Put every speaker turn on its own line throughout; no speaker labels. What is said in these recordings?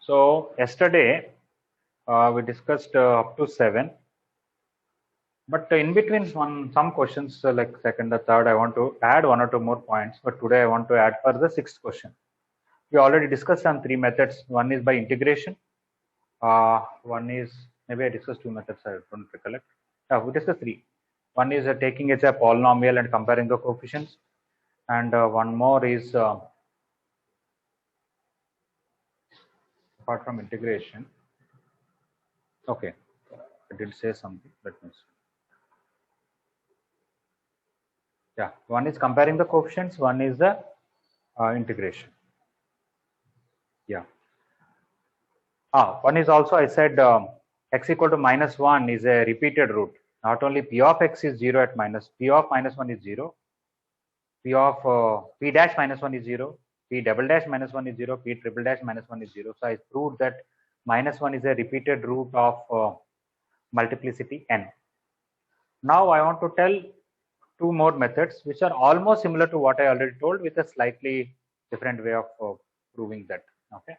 So yesterday we discussed up to 7, but in between some questions like second or third, I want to add one or two more points. But today I want to add for the sixth question. We already discussed on three methods. One is by integration. One is maybe I discussed two methods. I don't recollect. We discussed three. One is taking it as a polynomial and comparing the coefficients, and one more is apart from integration. Okay, I did say something. Let me see. Yeah, one is comparing the coefficients, one is the integration. Yeah. One is also I said x equal to -1 is a repeated root. Not only p of x is 0 at p of -1 is 0, p of p dash -1 is 0, p double dash -1 is 0, p triple dash -1 is 0. So I proved that -1 is a repeated root of multiplicity n. Now I want to tell two more methods which are almost similar to what I already told with a slightly different way of proving that. Okay.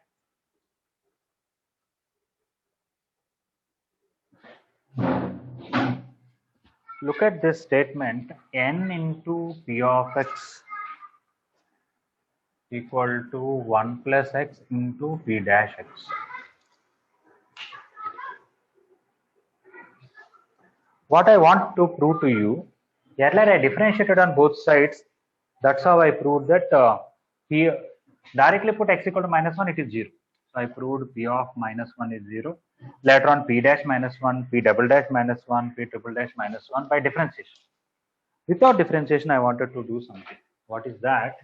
Look at this statement, n into p of x equal to 1 plus x into p dash x. What I want to prove to you, earlier I differentiated on both sides. That's how I proved that p directly put x equal to -1, it is 0. So I proved p of -1 is 0. Later on p dash -1, p double dash -1, p triple dash -1 by differentiation. Without differentiation, I wanted to do something. What is that?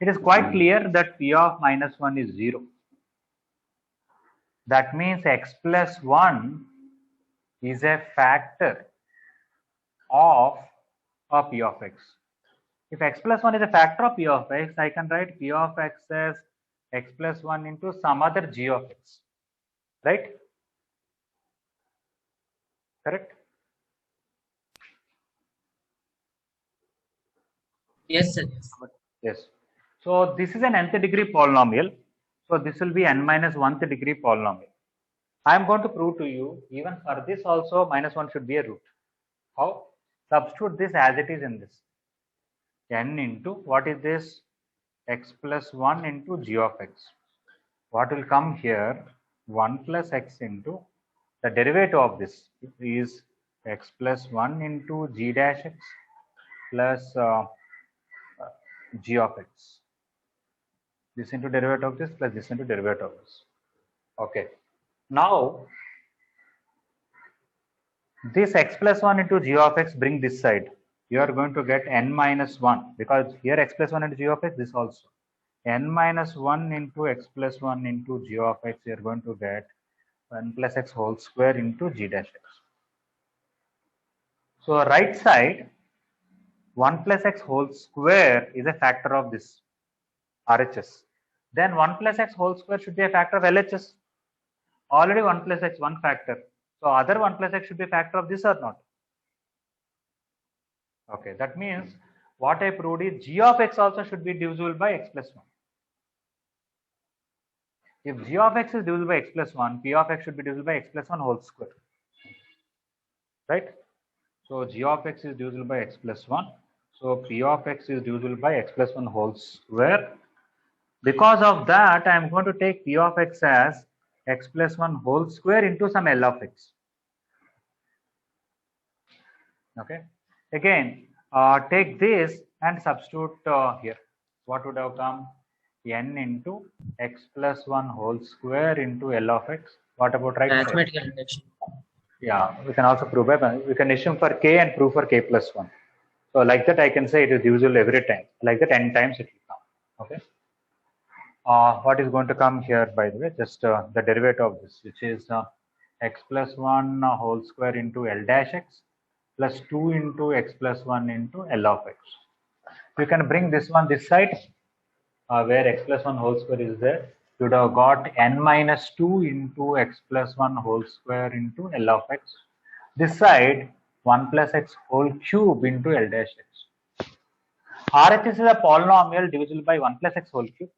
It is quite clear that p of -1 is 0. That means x plus 1 is a factor of p of x. If x plus 1 is a factor of p of x, I can write p of x as x plus 1 into some other g of x. Right? Correct?
Yes, sir.
Yes. So this is an nth degree polynomial. So this will be n minus 1th degree polynomial. I am going to prove to you, even for this also -1 should be a root. How? Substitute this as it is in this. N into, what is this? X plus 1 into g of x. What will come here? 1 plus x into the derivative of this is x plus 1 into g dash x plus g of x. This into derivative of this plus this into derivative of this. Okay. Now this x plus 1 into g of x, bring this side. You are going to get n minus 1, because here x plus 1 into g of x, this also. N minus 1 into x plus 1 into g of x, you are going to get 1 plus x whole square into g dash x. So right side, 1 plus x whole square is a factor of this RHS. Then 1 plus x whole square should be a factor of LHS. Already 1 plus x, one factor. So other 1 plus x should be a factor of this or not? Okay, that means what I proved is g of x also should be divisible by x plus 1. If g of x is divisible by x plus 1, p of x should be divisible by x plus 1 whole square. Right? So g of x is divisible by x plus 1. So p of x is divisible by x plus 1 whole square. Because of that, I am going to take p of x as x plus 1 whole square into some L of x. Okay. Again, take this and substitute here. What would have come? N into x plus 1 whole square into L of x. What about right side?
Mathematical induction.
Yeah, we can also prove it. We can assume for k and prove for k plus 1. So like that, I can say it is divisible every time. Like that, n times it will come. Okay. What is going to come here, by the way? Just the derivative of this, which is x plus 1 whole square into L dash x plus 2 into x plus 1 into L of x. You can bring this one this side, where x plus 1 whole square is there. You would have got n minus 2 into x plus 1 whole square into L of x. This side, 1 plus x whole cube into L dash x. RHS is a polynomial divisible by 1 plus x whole cube.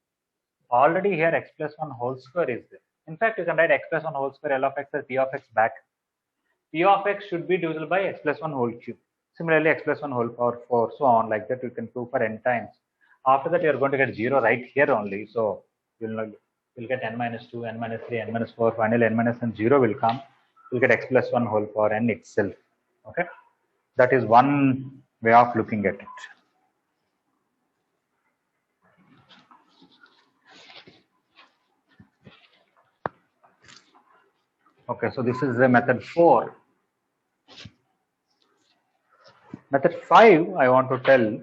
already here x plus 1 whole square is there. In fact, you can write x plus 1 whole square L of x as p of x back. P of x should be divisible by x plus 1 whole cube. Similarly, x plus 1 whole power 4, so on like that. You can prove for n times. After that, you are going to get 0 right here only. So you'll get n minus 2, n minus 3, n minus 4. Finally, n minus n 0 will come. You'll get x plus 1 whole power n itself. Okay, that is one way of looking at it. Okay, so this is the method 4. Method 5, I want to tell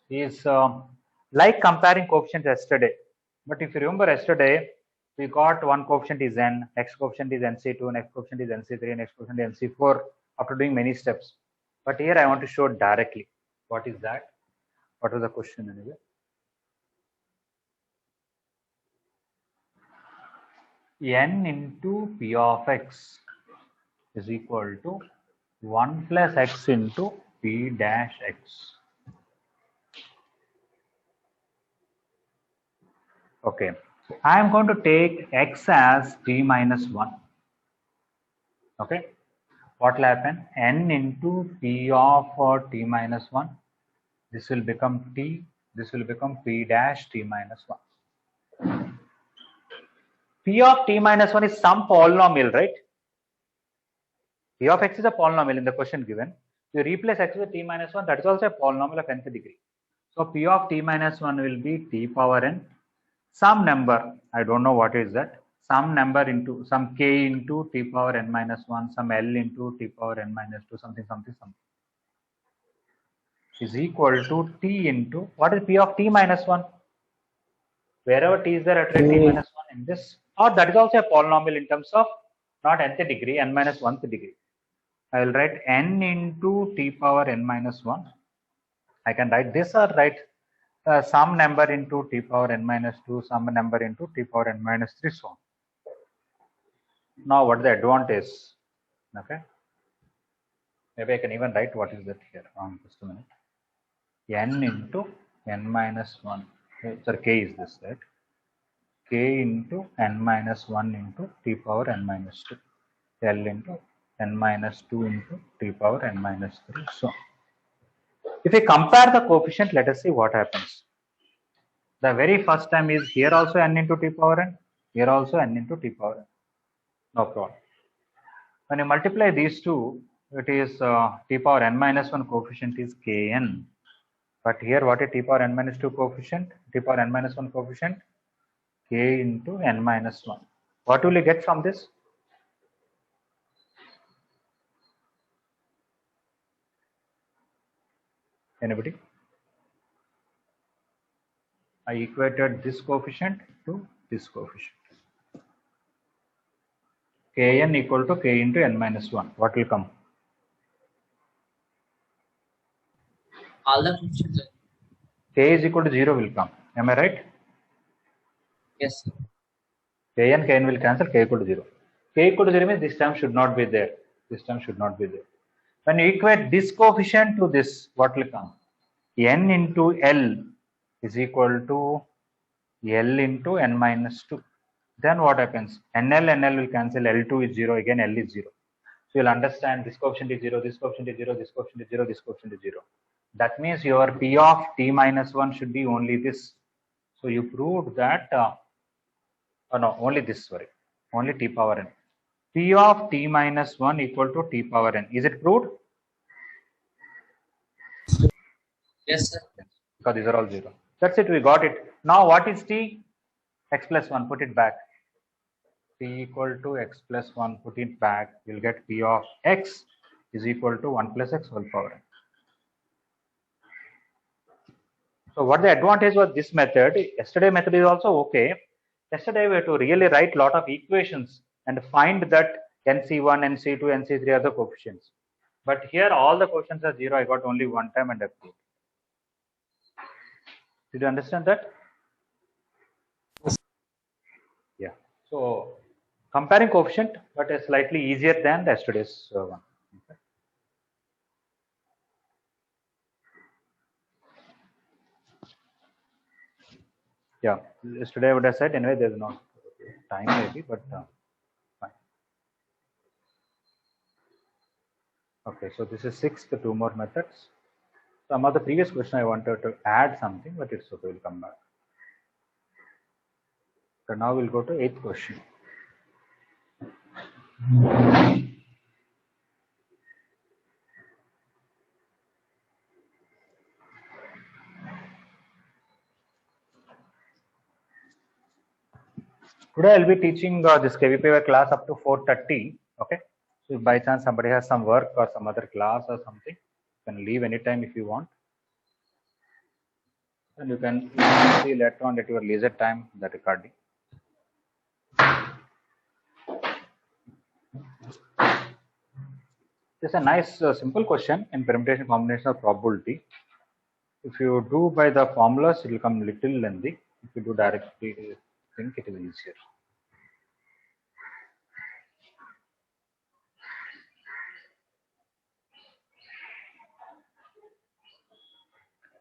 is like comparing coefficients yesterday. But if you remember yesterday, we got one coefficient is n, next coefficient is nc2, next coefficient is nc3, next coefficient is nc4 after doing many steps. But here I want to show directly. What is that? What was the question anyway? N into p of x is equal to 1 plus x into p dash x. Okay, I am going to take x as t minus 1. Okay, what will happen? N into p of t minus 1. This will become t. This will become p dash t minus 1. P of t minus 1 is some polynomial, right? P of x is a polynomial in the question given. You replace x with t minus 1, that is also a polynomial of nth degree. So P of t minus 1 will be t power n, some number, I don't know what is that, some number into some k into t power n minus 1, some L into t power n minus 2, something is equal to t into, what is P of t minus 1? Wherever t is there, at t minus 1 in this, or that is also a polynomial in terms of not nth degree, n minus 1th degree. I will write n into t power n minus 1. I can write this or write some number into t power n minus 2, some number into t power n minus 3, so on. Now, what is the advantage? Okay. Maybe I can even write what is that here. Just a minute. N into n minus 1. Sir, k is this, right? K into n minus 1 into t power n minus 2. L into n minus 2 into t power n minus 3, so on. If we compare the coefficient, let us see what happens. The very first time is here also n into t power n, here also n into t power n. No problem. When you multiply these two, it is t power n minus 1 coefficient is kn. But here what is t power n minus 2 coefficient? T power n minus 1 coefficient? K into n minus 1. What will you get from this? Anybody? I equated this coefficient to this coefficient. Kn equal to k into n minus 1. What will come?
All the coefficients.
K is equal to 0 will come. Am I right?
Yes, sir.
Kn will cancel, k equal to 0. K equal to 0 means this term should not be there. This term should not be there. When you equate this coefficient to this, what will come? N into L is equal to L into n minus 2. Then what happens? NL will cancel, L2 is 0, again L is 0. So you'll understand this coefficient is 0, this coefficient is 0, this coefficient is 0, this coefficient is 0. That means your P of t minus 1 should be only this. So you proved that, no, only this, sorry, only t power n. P of t minus 1 equal to t power n. Is it proved?
Yes, sir.
Because these are all 0. That's it, we got it. Now what is t? X plus 1, put it back. T equal to x plus 1, put it back. You'll get P of x is equal to 1 plus x whole power n. So what the advantage was this method? Yesterday method is also okay. Yesterday we had to really write lot of equations and find that NC1, NC2, NC3 are the coefficients. But here all the coefficients are 0. I got only one time and approved. Did you understand that? Yeah. So comparing coefficient, but is slightly easier than yesterday's one. Okay. Yeah, yesterday I would have said anyway. There's no time maybe, but fine. Okay, so this is sixth. Two more methods. Some of the previous question I wanted to add something, but it's okay. We'll come back. So now we'll go to eighth question. Today I'll be teaching this KVPY class up to 4:30. Okay. So if by chance somebody has some work or some other class or something, you can leave anytime if you want. And you can see later on at your leisure time the recording. This is a nice simple question in permutation combination of probability. If you do by the formulas, it will come little lengthy. If you do directly, I think it is easier.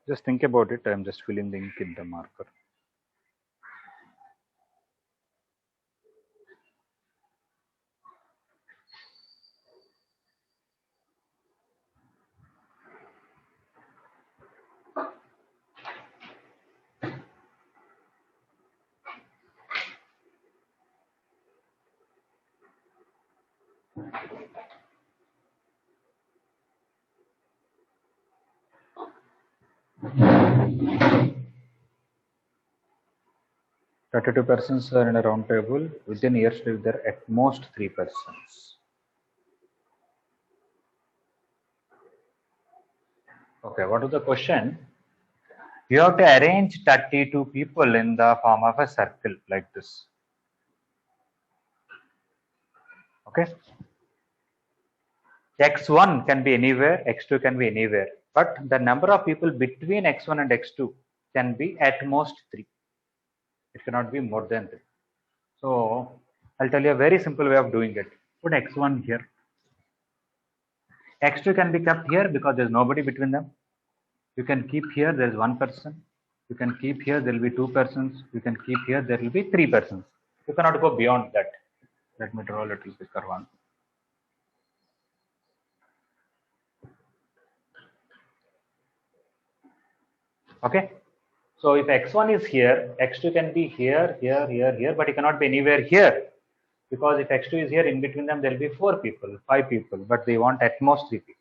Just think about it. I'm just filling the ink in the marker. Persons are in a round table. Within years, there are at most 3 persons. Okay, what is the question? You have to arrange 32 people in the form of a circle like this. Okay. X1 can be anywhere, X2 can be anywhere, but the number of people between X1 and X2 can be at most 3. It cannot be more than 3. So I'll tell you a very simple way of doing it. Put X1 here. X2 can be kept here because there's nobody between them. You can keep here, there's 1 person. You can keep here, there will be 2 persons. You can keep here, there will be 3 persons. You cannot go beyond that. Let me draw a little bigger one. Okay. So if X1 is here, X2 can be here, here, here, here, but it cannot be anywhere here. Because if X2 is here, in between them, there will be 4 people, 5 people, but they want at most 3 people.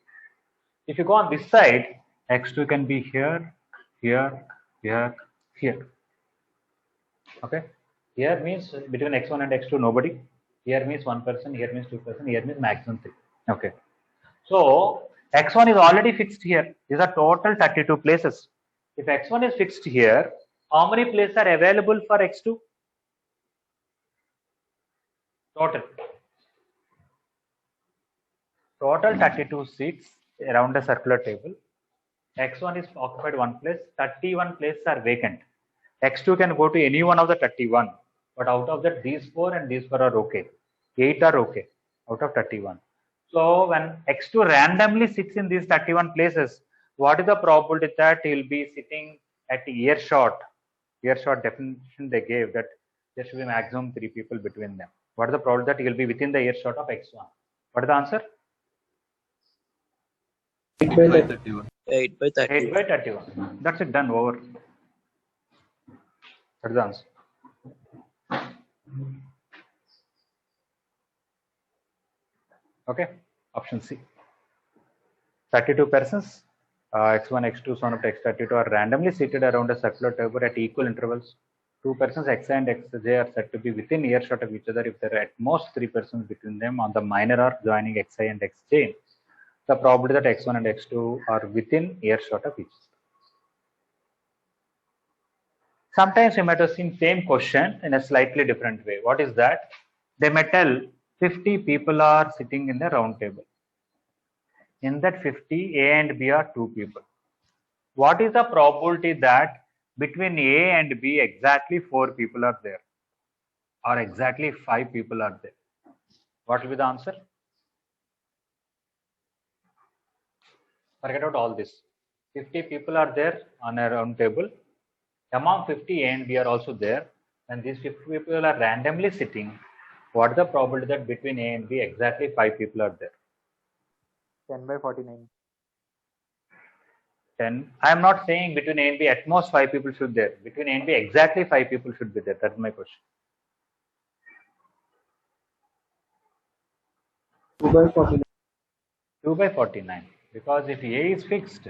If you go on this side, X2 can be here, here, here, here. Okay. Here means between X1 and X2, nobody. Here means 1 person, here means 2 person, here means maximum 3. Okay. So X1 is already fixed here. These are total 32 places. If X1 is fixed here, how many places are available for X2? Total 32 seats around a circular table. X1 is occupied 1 place, 31 places are vacant. X2 can go to any one of the 31, but out of that, these 4 and these 4 are okay. 8 are okay out of 31. So when X2 randomly sits in these 31 places, what is the probability that he will be sitting at earshot? Earshot definition they gave that there should be maximum 3 people between them. What is the probability that he will be within the earshot of X1? What is the answer?
8 by 31.
8 by 31. That's it, done, over. That's the answer. Okay, option C. 32 persons, X1, X2, so on up to X32 are randomly seated around a circular table at equal intervals. 2 persons, Xi and Xj, are said to be within earshot of each other if there are at most 3 persons between them on the minor arc joining Xi and Xj. The probability that X1 and X2 are within earshot of each other. Sometimes you might have seen same question in a slightly different way. What is that? They may tell 50 people are sitting in the round table. In that 50, A and B are 2 people. What is the probability that between A and B exactly 4 people are there? Or exactly 5 people are there? What will be the answer? Forget about all this. 50 people are there on a round table. Among 50 A and B are also there, and these 50 people are randomly sitting. What is the probability that between A and B exactly 5 people are there?
10 by 49.
10. I am not saying between A and B at most 5 people should be there. Between A and B exactly 5 people should be there. That's my question.
2 by 49.
2 by 49. Because if A is fixed,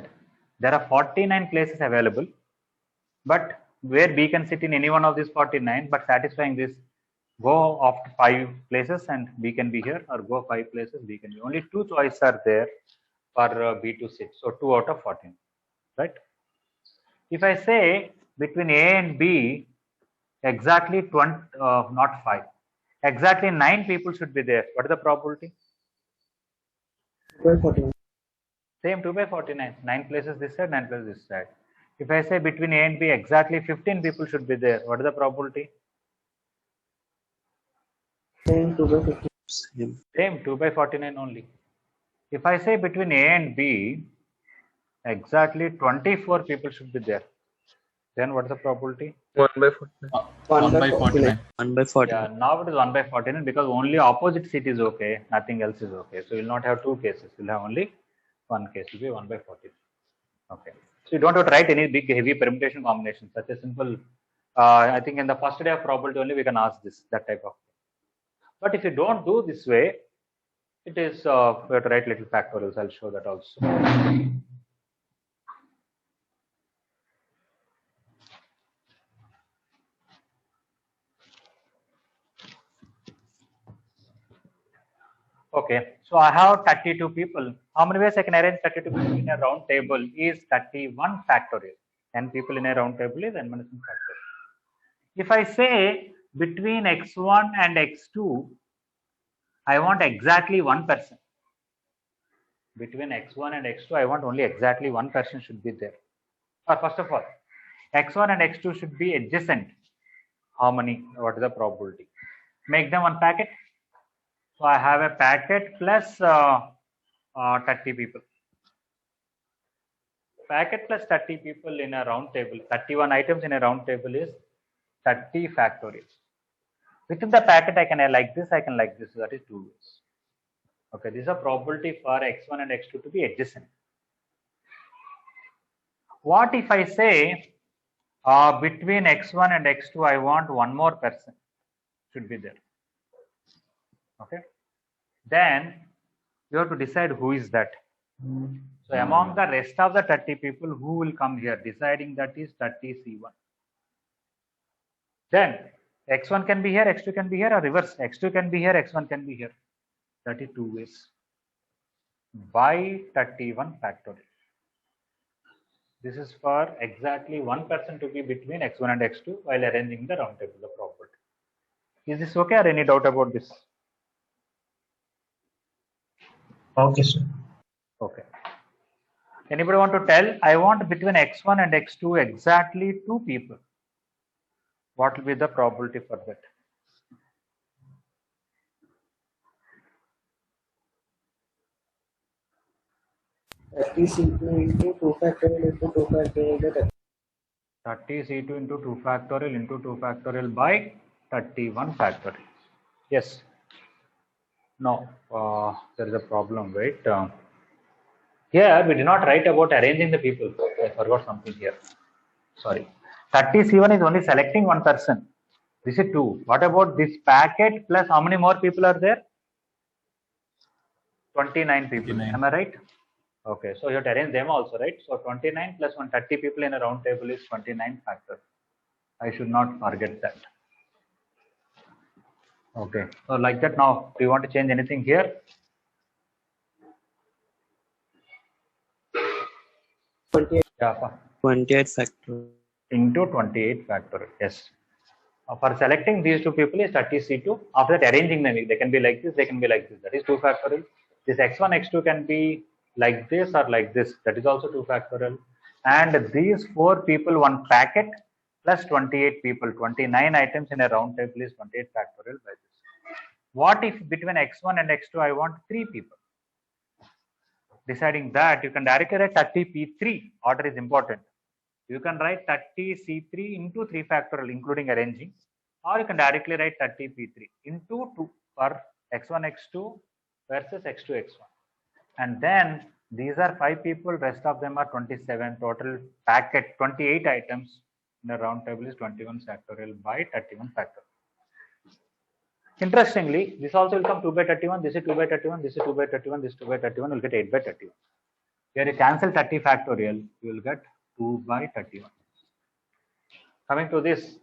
there are 49 places available. But where B can sit in any one of these 49, but satisfying this, go off 5 places and B can be here, or go 5 places, B can be. Only 2 choices are there for B to sit. So 2 out of 14, right? If I say between A and B, exactly 20, not 5, exactly 9 people should be there. What is the probability?
2 by 49.
Same 2 by 49. 9 places this side, 9 places this side. If I say between A and B, exactly 15 people should be there. What is the probability?
Same 2 by 50.
Same 2 by 49 only. If I say between A and B, exactly 24 people should be there. Then what is the probability?
1 by 49.
1 by 49.
1 by 49.
Yeah, now it is 1 by 49 because only opposite seat is okay, nothing else is okay. So you will not have 2 cases, you will have only 1 case, it will be 1 by 49. Okay. So you don't have to write any big heavy permutation combination, such a simple, I think in the first day of probability only we can ask this, that type of thing. But if you don't do this way, it is, we have to write little factorials, I'll show that also. Okay, so I have 32 people. How many ways I can arrange 32 people in a round table is 31 factorial. 10 people in a round table is n minus 1 factorial. If I say between x1 and x2, I want exactly one person. Between x1 and x2, I want only exactly one person should be there. First of all, x1 and x2 should be adjacent. How many? What is the probability? Make them one packet. So I have a packet plus 30 people. Packet plus 30 people in a round table, 31 items in a round table is 30 factorial. Within the packet, I can like this, I can like this, that is 2 ways. Okay, this is a probability for x1 and x2 to be adjacent. What if I say between x1 and x2, I want one more person should be there. Okay, then you have to decide who is that. So among the rest of the 30 people, who will come here? Deciding that is 30C1. Then x1 can be here, x2 can be here, or reverse. x2 can be here, x1 can be here. 32 ways by 31 factorial. This is for exactly one person to be between x1 and x2 while arranging the round table of probability. Is this okay, or any doubt about this?
Okay, sir.
Okay. Anybody want to tell? I want between x1 and x2 exactly 2 people. What will be the probability for that?
C2 into 2 factorial into 2 factorial.
30C2 into 2 factorial into 2 factorial by 31 factorial. Yes. No, there is a problem. Wait. Here we did not write about arranging the people. I forgot something here. Sorry. 30C1 is only selecting one person. This is 2. What about this packet plus how many more people are there? 29 people.
29.
Am I right? Okay. So you have to arrange them also, right? So 29 plus 130 people in a round table is 29 factor. I should not forget that. Okay. So like that now, do you want to change anything here?
28.
Yeah.
28 factor.
Into 28 factorial. Yes. For selecting these 2 people is 30C2. After that, arranging them, they can be like this, they can be like this. That is 2 factorial. This x1, x2 can be like this or like this. That is also 2 factorial. And these 4 people, one packet plus 28 people, 29 items in a round table is 28 factorial by this. What if between x1 and x2 I want 3 people? Deciding that, you can directly write 30p3. Order is important. You can write 30C3 into 3 factorial, including arranging, or you can directly write 30P3 into 2 for x1, x2 versus x2, x1. And then these are 5 people, rest of them are 27. Total packet 28 items in the round table is 21 factorial by 31 factorial. Interestingly, this also will come 2 by 31, this is 2 by 31, this is 2 by 31, this is 2 by 31, will get 8 by 31. Here you cancel 30 factorial, you will get 2 by 31. Coming to this,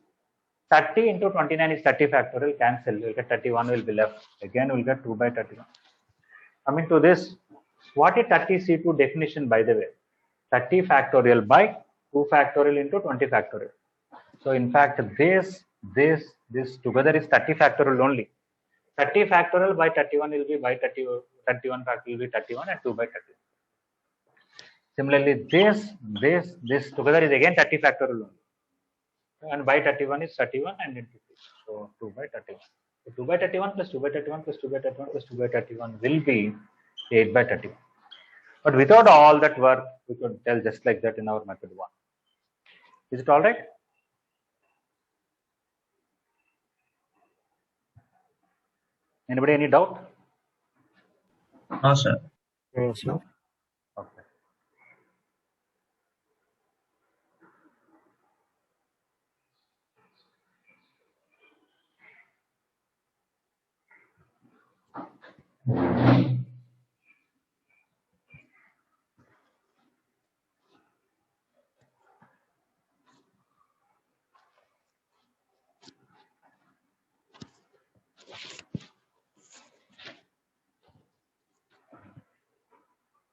30 into 29 is 30 factorial, cancel, you will get 31 will be left. Again, you will get 2 by 31. Coming to this, what is 30C2 definition, by the way? 30 factorial by 2 factorial into 20 factorial. So in fact, this together is 30 factorial only. 30 factorial by 31 will be by 30, 31 factorial will be 31 and 2 by 31. Similarly, this together is again 30 factorial only. And by 31 is 31 and into 2. So 2 by 31. So 2 by 31 plus 2 by 31 plus 2 by 31 plus 2 by 31 will be 8 by 31. But without all that work, we could tell just like that in our method 1. Is it all right? Anybody any doubt?
No, sir.
No, sir.
Okay.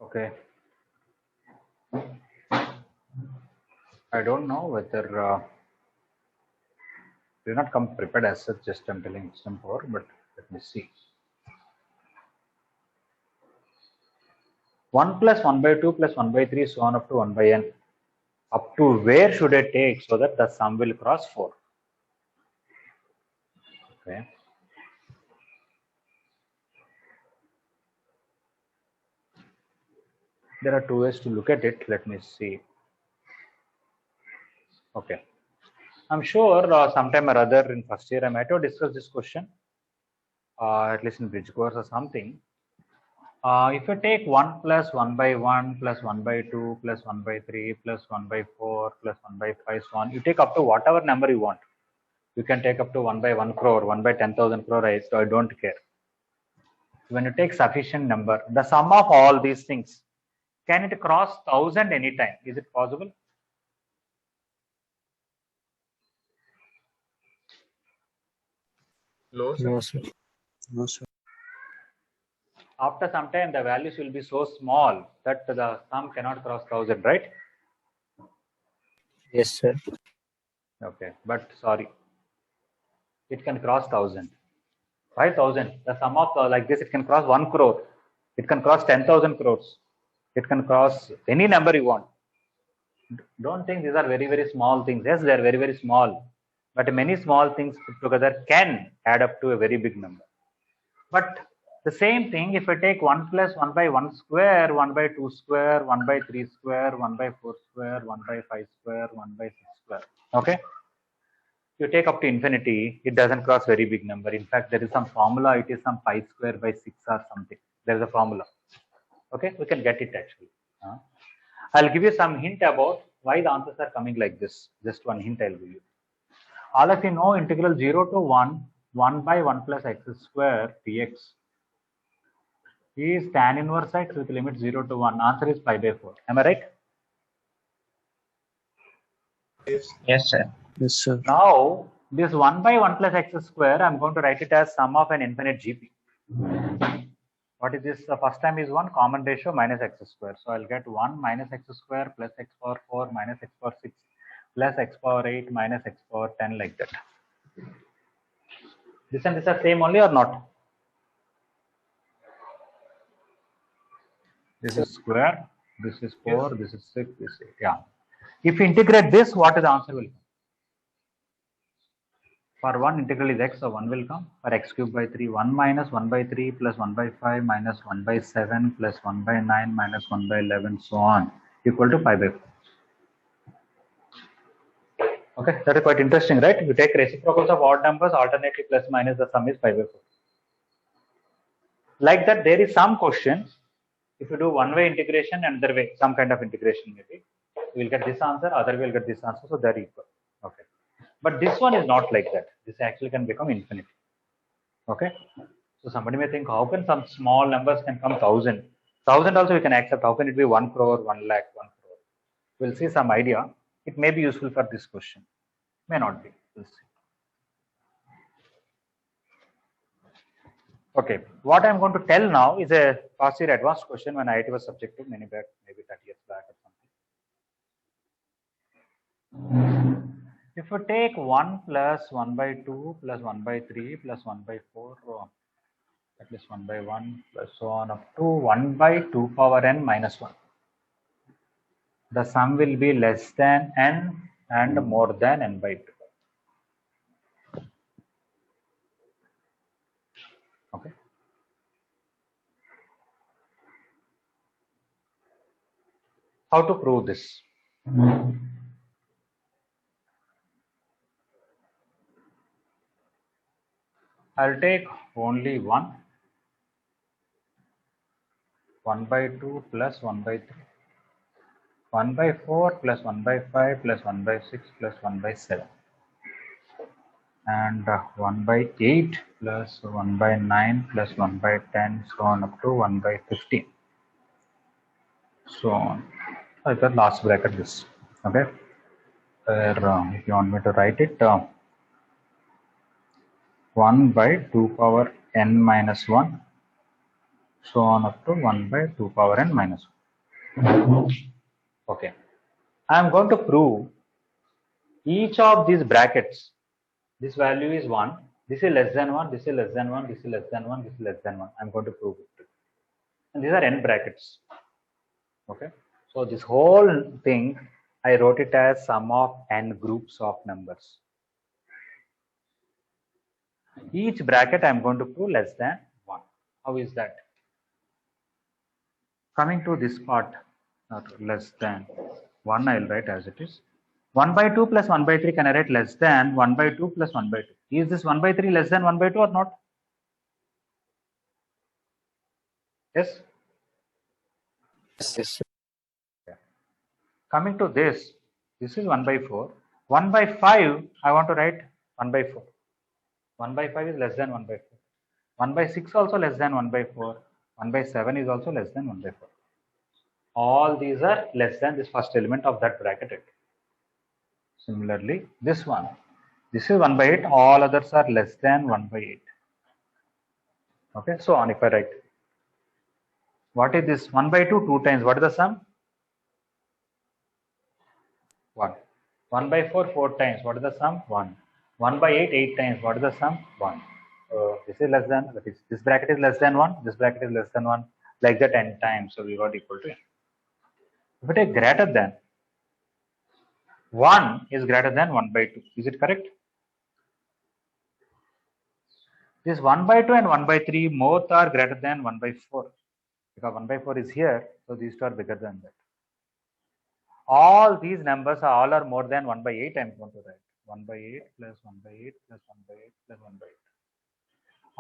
Okay. I don't know whether did not come prepared as such, just I'm telling some power, but let me see. 1 plus 1 by 2 plus 1 by 3 so on up to 1 by n. Up to where should I take so that the sum will cross 4? Okay. There are 2 ways to look at it. Let me see. Okay. I'm sure sometime or other in first year I might have discussed this question, at least in bridge course or something. If you take 1 plus 1 by 1 plus 1 by 2 plus 1 by 3 plus 1 by 4 plus 1 by 5 so on, you take up to whatever number you want. You can take up to 1 by 1 crore, 1 by 10,000 crore, so I don't care. When you take sufficient number, the sum of all these things, can it cross 1000 anytime? Is it possible?
No, sir.
No, sir.
After some time, the values will be so small that the sum cannot cross 1000, right?
Yes, sir.
Okay, but sorry, it can cross 1000. 5000, the sum of like this, it can cross 1 crore. It can cross 10,000 crores. It can cross any number you want. Don't think these are very, very small things. Yes, they are very, very small. But many small things put together can add up to a very big number. But the same thing, if I take 1 plus 1 by 1 square, 1 by 2 square, 1 by 3 square, 1 by 4 square, 1 by 5 square, 1 by 6 square. Okay? You take up to infinity, it doesn't cross very big number. In fact, there is some formula, it is some 5 square by 6 or something. There is a formula. Okay, we can get it actually. I'll give you some hint about why the answers are coming like this. Just one hint I'll give you. All of you know integral 0 to 1, 1 by 1 plus x square dx is tan inverse x with limit 0 to 1. Answer is pi by 4. Am I right?
Yes, sir. Yes, sir.
Now, this 1 by 1 plus x square, I'm going to write it as sum of an infinite GP. What is this? The first time is 1, common ratio minus x square. So I'll get 1 minus x square plus x power 4 minus x power 6 plus x power 8 minus x power 10, like that. This and this are same only or not? This is square, this is 4, this is 6, this is 8. Yeah. If you integrate this, what is the answer will come? For 1, integral is x, so 1 will come. For x cubed by 3, 1 minus 1 by 3 plus 1 by 5 minus 1 by 7 plus 1 by 9 minus 1 by 11, so on, equal to pi by 4. Okay, that is quite interesting, right? You take reciprocals of odd numbers, alternately plus minus, the sum is 5 by 4. Like that, there is some question. If you do one-way integration and other way, some kind of integration maybe, you will get this answer, other way will get this answer, so they're equal. Okay. But this one is not like that. This actually can become infinity. Okay. So somebody may think, how can some small numbers can come 1,000? 1,000 also we can accept. How can it be 1 crore, 1 lakh, 1 crore? We'll see some idea. It may be useful for this question. May not be. We'll see. Okay. What I'm going to tell now is a past year advanced question when IIT was subjective, maybe 30 years back or something. If you take 1 plus 1 by 2 plus 1 by 3 plus 1 by 4, at least 1 by 1 plus so on up to 1 by 2 power n minus 1. The sum will be less than n and more than n by 2. Okay. How to prove this? I'll take only 1 by 2 plus 1 by 3, 1 by 4 plus 1 by 5 plus 1 by 6 plus 1 by 7, and 1 by 8 plus 1 by 9 plus 1 by 10, so on up to 1 by 15. So on. I got last bracket this. Okay. Where if you want me to write it, 1 by 2 power n minus 1, so on up to 1 by 2 power n minus 1. Okay. I am going to prove each of these brackets. This value is 1. This is less than 1. This is less than 1. This is less than 1. This is less than 1. I am going to prove it. And these are n brackets. Okay. So this whole thing, I wrote it as sum of n groups of numbers. Each bracket I am going to prove less than 1. How is that? Coming to this part, not less than 1, I will write as it is. 1 by 2 plus 1 by 3, can I write less than 1 by 2 plus 1 by 2? Is this 1 by 3 less than 1 by 2 or not? Yes?
Yes.
Coming to this is 1 by 4. 1 by 5, I want to write 1 by 4. 1 by 5 is less than 1 by 4. 1 by 6 also less than 1 by 4. 1 by 7 is also less than 1 by 4. All these are less than this first element of that bracket. Similarly, this one. This is 1 by 8. All others are less than 1 by 8. Okay, so on if I write. What is this? 1 by 2, 2 times. What is the sum? 1. 1 by 4, 4 times. What is the sum? 1. 1 by 8, 8 times. What is the sum? 1. This is less than, that is, this bracket is less than 1. This bracket is less than 1. Like that n times. So we got equal to n. If we take greater than, 1 is greater than 1 by 2. Is it correct? This 1 by 2 and 1 by 3 both are greater than 1 by 4. Because 1 by 4 is here. So these two are bigger than that. All these numbers are all are more than 1 by 8. I am going to write 1 by 8 plus 1 by 8 plus 1 by 8 plus 1 by 8.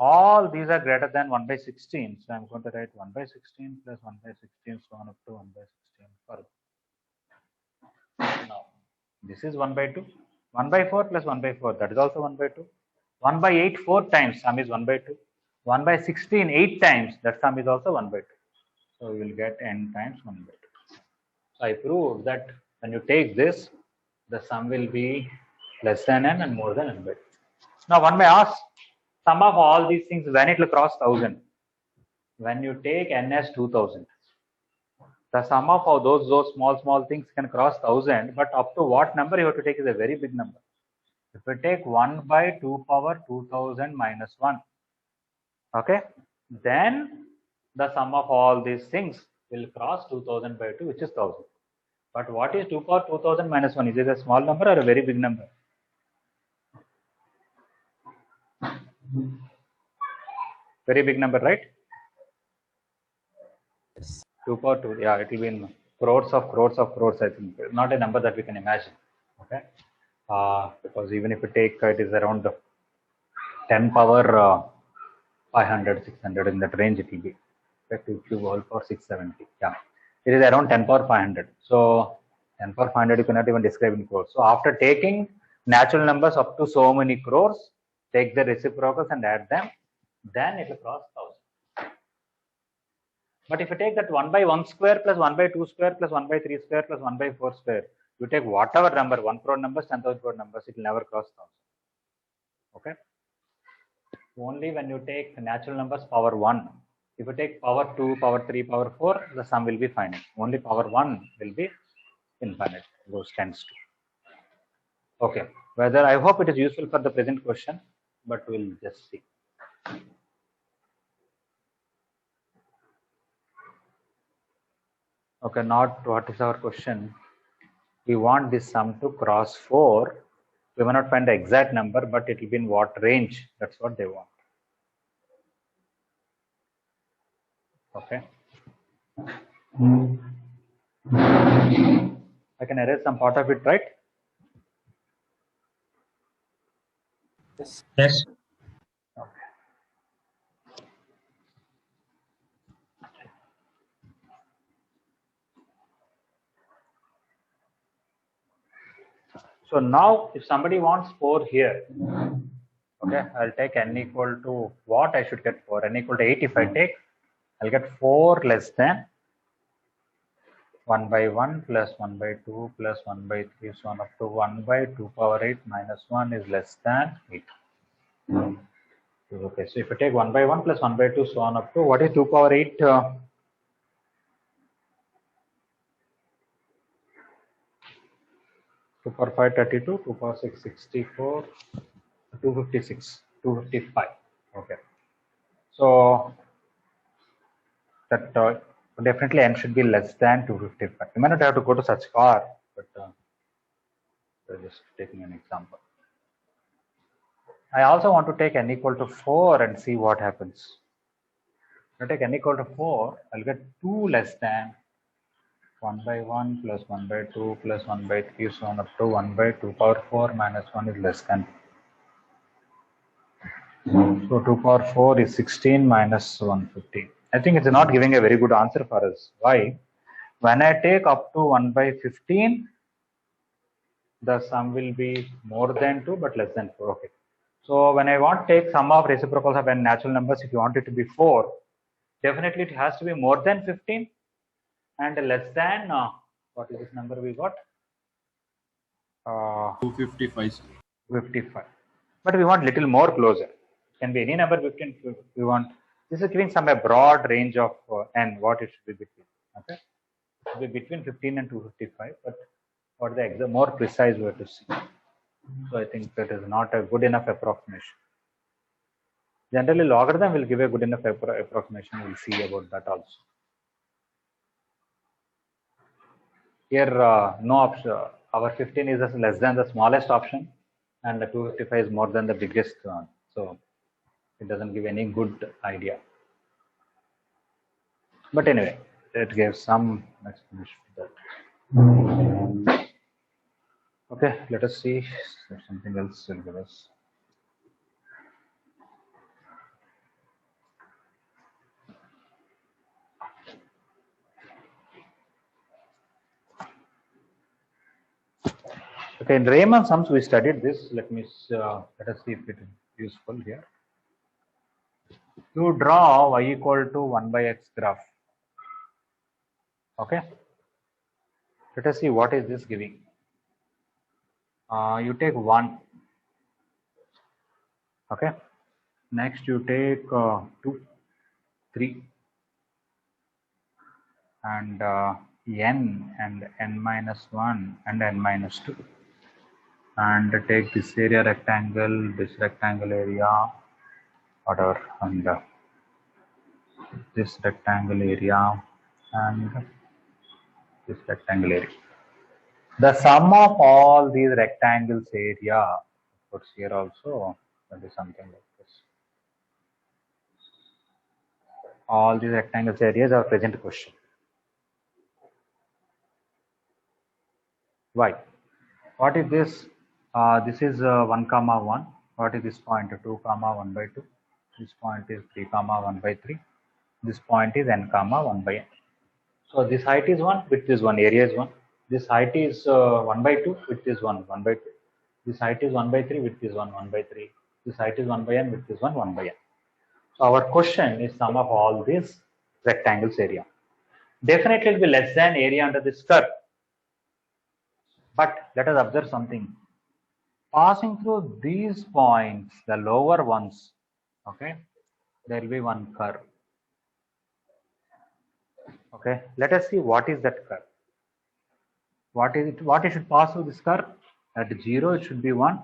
All these are greater than 1 by 16. So I am going to write 1 by 16 plus 1 by 16, so on up to 1 by 16 further. Now, this is 1 by 2. 1 by 4 plus 1 by 4, that is also 1 by 2. 1 by 8, 4 times, sum is 1 by 2. 1 by 16, 8 times, that sum is also 1 by 2. So we will get n times 1 by 2. So I proved that when you take this, the sum will be less than n and more than n by 2. Now one may ask, sum of all these things, when it will cross 1000? When you take n as 2000. The sum of all those small things can cross 1000, but up to what number you have to take is a very big number. If we take 1 by 2 power 2000 minus 1, okay, then the sum of all these things will cross 2000 by 2, which is 1000. But what is 2 power 2000 minus 1? Is it a small number or a very big number? Very big number, right? 2 power 2, yeah, it will be in crores of crores, I think. Not a number that we can imagine. Okay. because even if you take it is around 10 power 500, 600 in that range it will be. 2 cube whole power 670. Yeah, it is around 10 power 500. So 10 power 500 you cannot even describe in crores. So after taking natural numbers up to so many crores, take the reciprocals and add them, then it will cross 1000. But if you take that 1 by 1 square plus 1 by 2 square plus 1 by 3 square plus 1 by 4 square, you take whatever number, 1 crore numbers, 10,000 crore numbers, it will never cross 1000. Okay. Only when you take natural numbers power 1. If you take power 2, power 3, power 4, the sum will be finite. Only power 1 will be infinite. Goes tends to. Okay. Whether I hope it is useful for the present question, but we'll just see. Okay, not what is our question. We want this sum to cross 4. We may not find the exact number, but it will be in what range? That's what they want. Okay. I can erase some part of it, right?
Yes.
Yes.
Okay. So now if somebody wants 4 here, okay, I'll take n equal to what I should get 4, n equal to 8 if I take, I'll get 4 less than 1 by 1 plus 1 by 2 plus 1 by 3 so on up to 1 by 2 power 8 minus 1 is less than 8. Okay, so if you take 1 by 1 plus 1 by 2 so on up to, what is 2 power 8? 2 power 5 32, 2 power 6 64, 256, 255. Okay, so that definitely n should be less than 255. You may not have to go to such far, but we're just taking an example. I also want to take n equal to 4 and see what happens. If I take n equal to 4, I'll get 2 less than 1 by 1 plus 1 by 2 plus 1 by 3 so on up to 1 by 2 power 4 minus 1 is less than. So 2 power 4 is 16 minus 150. I think it's not giving a very good answer for us. Why? When I take up to 1 by 15, the sum will be more than 2 but less than 4. Okay. So when I want to take sum of reciprocals of n natural numbers, if you want it to be 4, definitely it has to be more than 15 and less than, what is this number we got?
255.
55. But we want little more closer. It can be any number we want. This is giving some a broad range of n, what it should be between. Okay. It should be between 15 and 255, but what the more precise way to see. So I think that is not a good enough approximation. Generally, logarithm will give a good enough approximation. We'll see about that also. Here, no option. Our 15 is less than the smallest option, and the 255 is more than the biggest one. So it doesn't give any good idea. But anyway, it gives some explanation for that. Okay, let us see if something else will give us. Okay, in Riemann sums we studied this. Let us see if it is useful here. You draw y equal to 1 by x graph. Okay. Let us see what is this giving. You take 1. Okay. Next you take 2, 3, and n and n minus 1 and n minus 2. And take this area rectangle, this rectangle area, whatever, and this rectangle area and this rectangle area. The sum of all these rectangles area, of course here also, that is something like this. All these rectangles areas are present question. Why? What is this? This is 1 comma 1. What is this point? 2 comma 1 by 2. This point is 3 comma 1 by 3. This point is n comma 1 by n. So this height is 1, width is 1, area is 1. This height is 1 by 2, width is 1, 1 by 2. This height is 1 by 3, width is 1, 1 by 3. This height is 1 by n, width is 1, 1 by n. So our question is sum of all these rectangles area. Definitely it will be less than area under this curve. But let us observe something. Passing through these points, the lower ones, okay, there will be one curve. Okay, let us see what is that curve. What is it? What it should pass through this curve? At 0 it should be 1.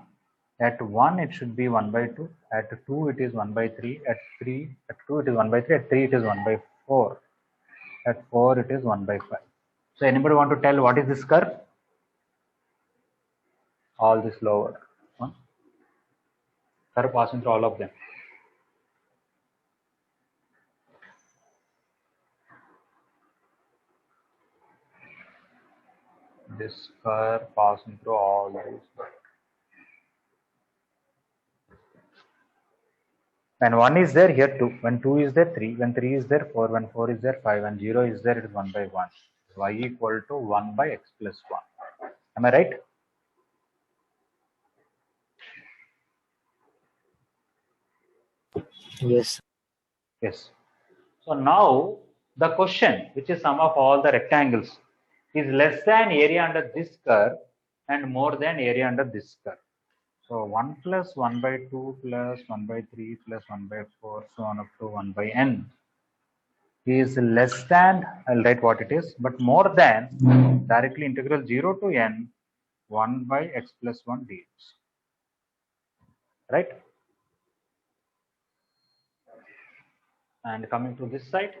At 1 it should be 1 by 2. At 2 it is 1 by 3. At 2 it is 1 by 3. At 3 it is 1 by 4. At 4 it is 1 by 5. So anybody want to tell what is this curve? All this lower one. Curve passing through all of them. This curve passing through all these. When 1 is there, here 2. When 2 is there, 3. When 3 is there, 4. When 4 is there, 5. When 0 is there, it is 1 by 1. Y equal to 1 by x plus 1. Am I right?
Yes.
Yes. So now the question, which is sum of all the rectangles, is less than area under this curve and more than area under this curve. So 1 plus 1 by 2 plus 1 by 3 plus 1 by 4 so on up to 1 by n is less than, I'll write what it is, but more than directly integral 0 to n 1 by x plus 1 dx. Right? And coming to this side,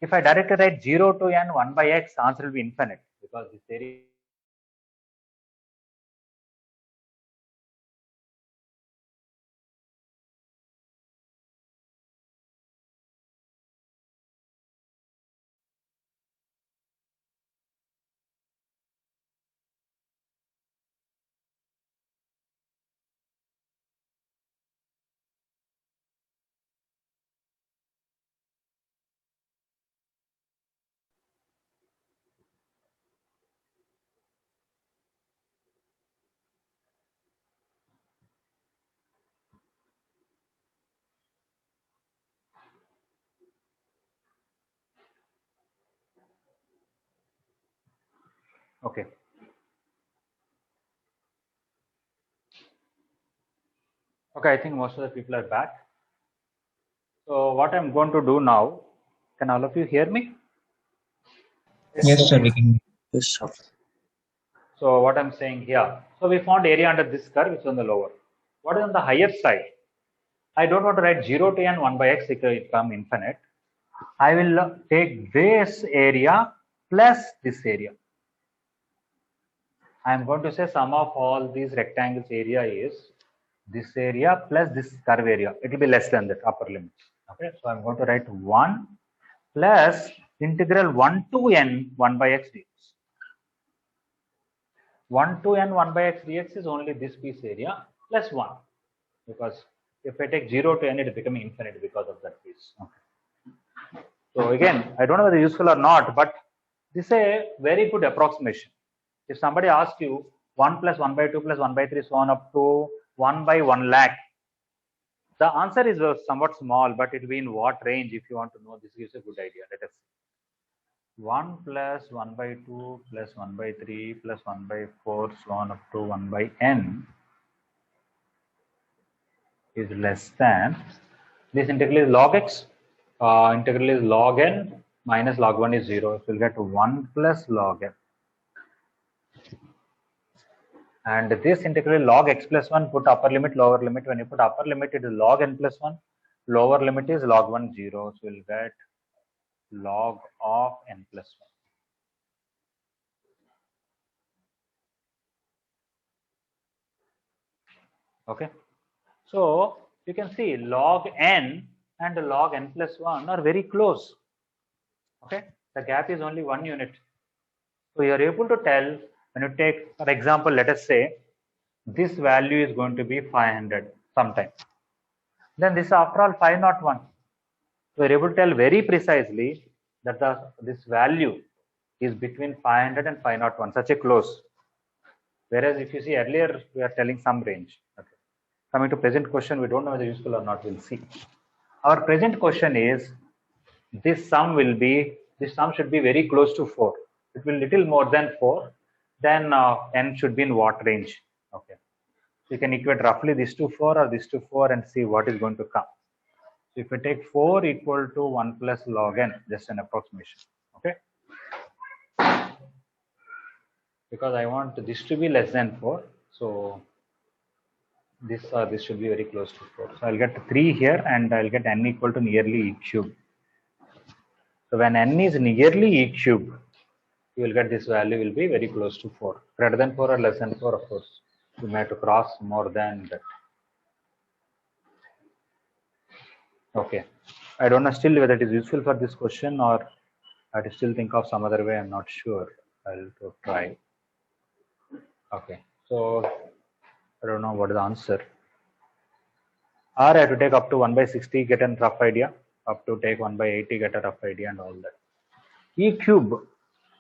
if I directly write 0 to n 1 by x, answer will be infinite because this area okay. Okay, I think most of the people are back. So what I'm going to do now, can all of you hear me?
Yes, sir. We can.
Yes, sir.
So what I'm saying here, so we found area under this curve, which is on the lower. What is on the higher side? I don't want to write 0 to n 1 by x, it will become infinite. I will take this area plus this area. I am going to say sum of all these rectangles area is this area plus this curve area. It will be less than that upper limit. Okay, so I'm going to write 1 plus integral 1 to n 1 by x dx. 1 to n 1 by x dx is only this piece area plus 1, because if I take 0 to n, it is becoming infinite because of that piece. Okay. So again, I don't know whether useful or not, but this is a very good approximation. If somebody asks you 1 plus 1 by 2 plus 1 by 3 so on up to 1 by 1 lakh, the answer is somewhat small, but it will be in what range? If you want to know, this gives a good idea. Let us see. 1 plus 1 by 2 plus 1 by 3 plus 1 by 4 so on up to 1 by n is less than, this integral is log x, integral is log n minus log 1 is 0. So we'll get 1 plus log n. And this integral log x plus 1, put upper limit, lower limit. When you put upper limit, it is log n plus 1. Lower limit is log 1, 0. So we'll get log of n plus 1. Okay. So you can see log n and log n plus 1 are very close. Okay. The gap is only 1 unit. So you are able to tell When you take, for example, let us say this value is going to be 500 sometime. Then this is after all 501. So we're able to tell very precisely that this value is between 500 and 501, such a close. Whereas if you see earlier, we are telling some range. Okay. Coming to present question, we don't know whether useful or not. We'll see. Our present question is this sum should be very close to 4. It will little more than 4. Then n should be in what range? Okay. So you can equate roughly this to 4 or this to 4 and see what is going to come. So if we take 4 equal to 1 plus log n, just an approximation. Okay. Because I want this to be less than 4. So this should be very close to 4. So I'll get 3 here and I'll get n equal to nearly e cube. So when n is nearly e cube, you will get this value will be very close to 4. Greater than 4 or less than 4, of course. You may have to cross more than that. Okay. I don't know still whether it is useful for this question or I have to still think of some other way. I'm not sure. I'll try. Okay. So I don't know what is the answer. Or I have to take up to 1 by 60, get a rough idea. Up to take 1 by 80, get a rough idea and all that. E cube,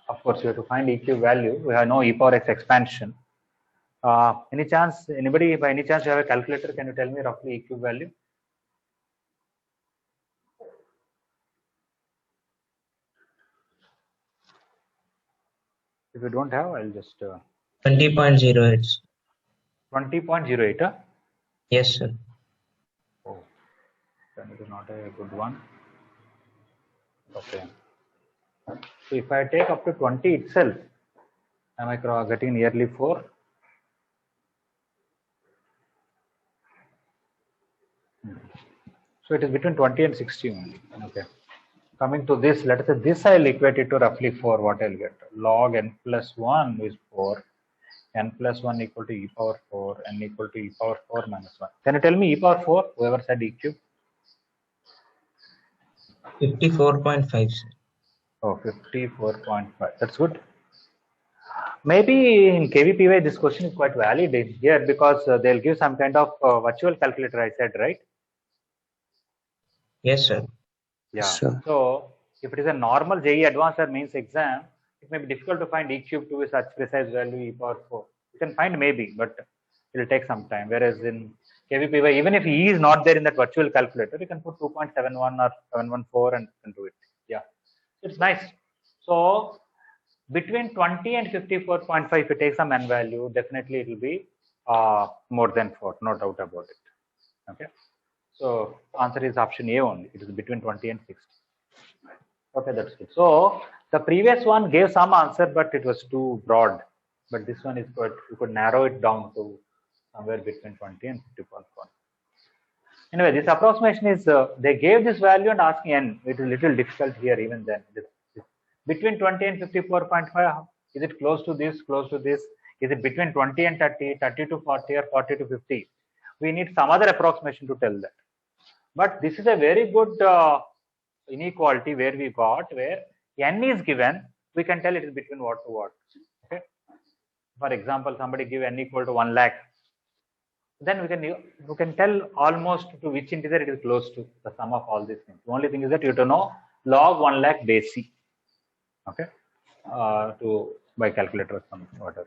of course, you have to find e cube value. We have no e power x expansion. Any chance, anybody by any chance you have a calculator? Can you tell me roughly e cube value? If you don't have, I'll just
20.08.
20.08.
Yes, sir.
Oh, then it is not a good one. Okay. So if I take up to 20 itself, am I getting nearly 4? So it is between 20 and 60 only. Okay. Coming to this, let us say this I'll equate it to roughly 4. What I'll get? Log n plus 1 is 4. N plus 1 equal to e power 4. N equal to e power 4 minus 1. Can you tell me e power 4? Whoever said e cube?
54.5, sir.
Oh, 54.5. That's good. Maybe in KVPY this question is quite valid here because they'll give some kind of virtual calculator, I said, right?
Yes, sir.
Yeah.
Sure.
So if it is a normal JEE Advanced or Mains exam, it may be difficult to find e cube to such precise value e power 4. You can find maybe, but it will take some time. Whereas in KVPY, even if E is not there in that virtual calculator, you can put 2.71 or 714 and you can do it. Yeah, it's nice. So between 20 and 54.5, if you take some n value, definitely it will be more than 4, no doubt about it. Okay. So answer is option A only. It is between 20 and 60. Okay, that's good. So the previous one gave some answer, but it was too broad. But this one is good. You could narrow it down to somewhere between 20 and 50.1. Anyway, this approximation is they gave this value and asking n. It is little difficult here even then. Between 20 and 54.5, is it close to this, close to this? Is it between 20 and 30, 30 to 40 or 40 to 50? We need some other approximation to tell that. But this is a very good inequality where we got where n is given, we can tell it is between what to what. Okay. For example, somebody give n equal to 1 lakh. Then we can tell almost to which integer it is close to, the sum of all these things. The only thing is that you have to know log 1 lakh base c. Okay. By calculator or something, whatever.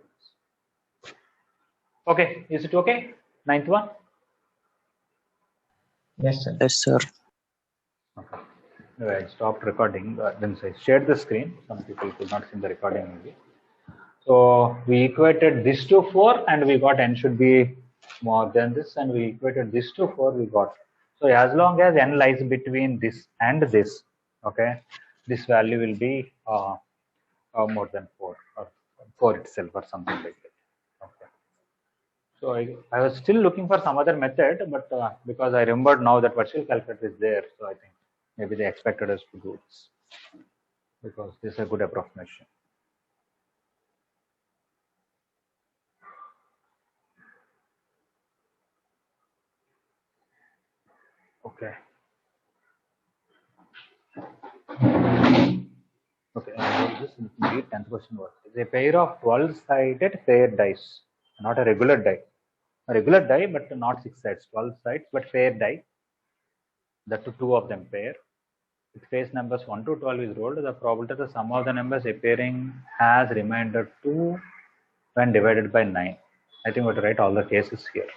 Okay, is it okay? Ninth one?
Yes, sir.
Yes, sir.
Okay. I stopped recording. Then I shared the screen. Some people could not see the recording maybe. So we equated this to 4 and we got n should be more than this, and we equated this to 4 we got. So as long as n lies between this and this, okay, this value will be more than 4 or 4 itself or something like that. Okay. So I was still looking for some other method, but because I remembered now that virtual calculator is there, so I think maybe they expected us to do this because this is a good approximation. Okay. Okay, this is the 10th question. What is a pair of 12-sided paired dice, not a regular die. A regular die, but not 6 sides. 12 sides, but paired die. That two of them pair. With face numbers 1 to 12 is rolled. The probability that the sum of the numbers appearing has remainder 2 when divided by 9. I think we have to write all the cases here.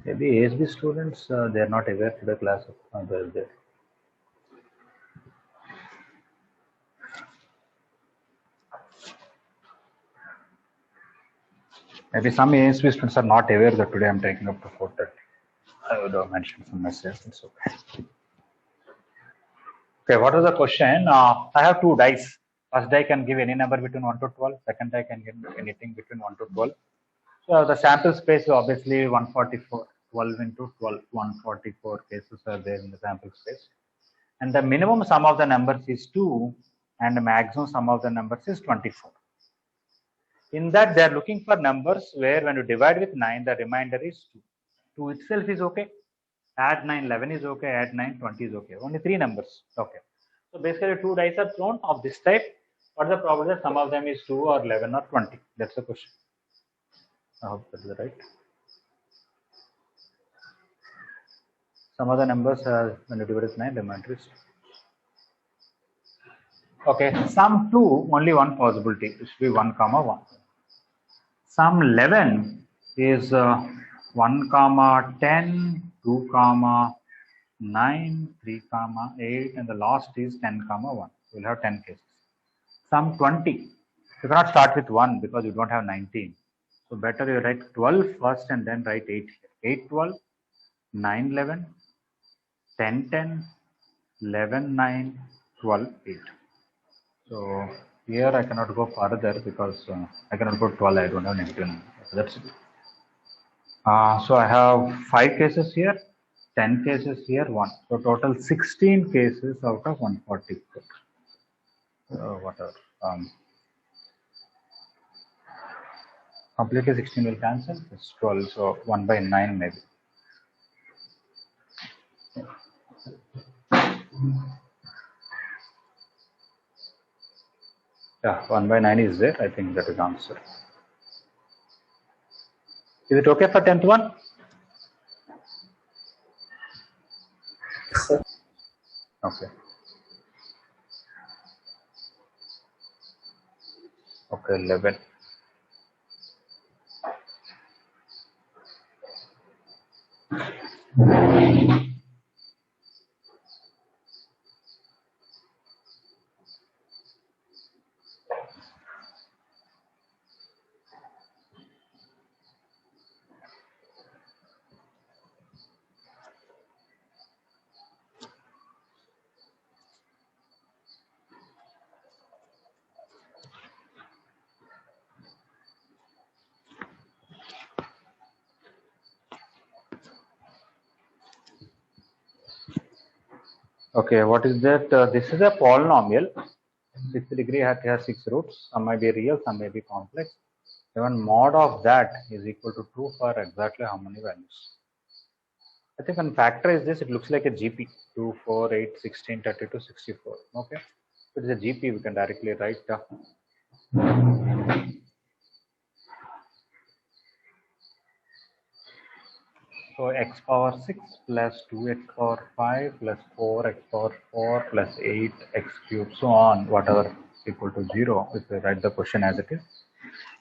Maybe ASB students, they are not aware to the class of there. Maybe some ASB students are not aware that today I'm taking up to 4:30. I would have mentioned some message. It's okay. Okay, what was the question? I have two dice. First die can give any number between 1 to 12. Second die can give anything between 1 to 12. So the sample space is obviously 144. 12 into 12, 144 cases are there in the sample space. And the minimum sum of the numbers is 2 and the maximum sum of the numbers is 24. In that, they are looking for numbers where when you divide with 9, the remainder is 2. 2 itself is okay. Add 9, 11 is okay. Add 9, 20 is okay. Only 3 numbers. Okay. So basically, 2 dice are thrown of this type. What is the probability that some of them is 2 or 11 or 20? That's the question. I hope that is right. Some of the numbers when you divide with 9, remainder is 2. Okay. Sum 2, only one possibility. It should be 1, 1. Sum 11 is 1, 10, 2, 9, 3, 8, and the last is 10, 1. We'll have 10 cases. Sum 20, you cannot start with 1 because you don't have 19. So better you write 12 first and then write 8 here. 8, 12, 9, 11, 10, 10, 11, 9, 12, 8. So here I cannot go further because I cannot go 12. I don't have negative number. That's it. So I have 5 cases here, 10 cases here, 1. So total 16 cases out of 144. Whatever. Completely 16 will cancel. It's 12. So 1 by 9 maybe. Yeah, 1 by 9 is there. I think that is answer. Is it okay for 10th one?
Sir.
Okay. Okay, 11. Okay, what is that? This is a polynomial. 6th degree has 6 roots. Some may be real, some may be complex. Even mod of that is equal to 2 for exactly how many values? I think when factorize this, it looks like a GP. 2, 4, 8, 16, 32, 64. Okay. If it is a GP, we can directly write so x power 6 plus 2x power 5 plus 4x power 4 plus 8x cubed, so on, whatever equal to 0, if we write the question as it is.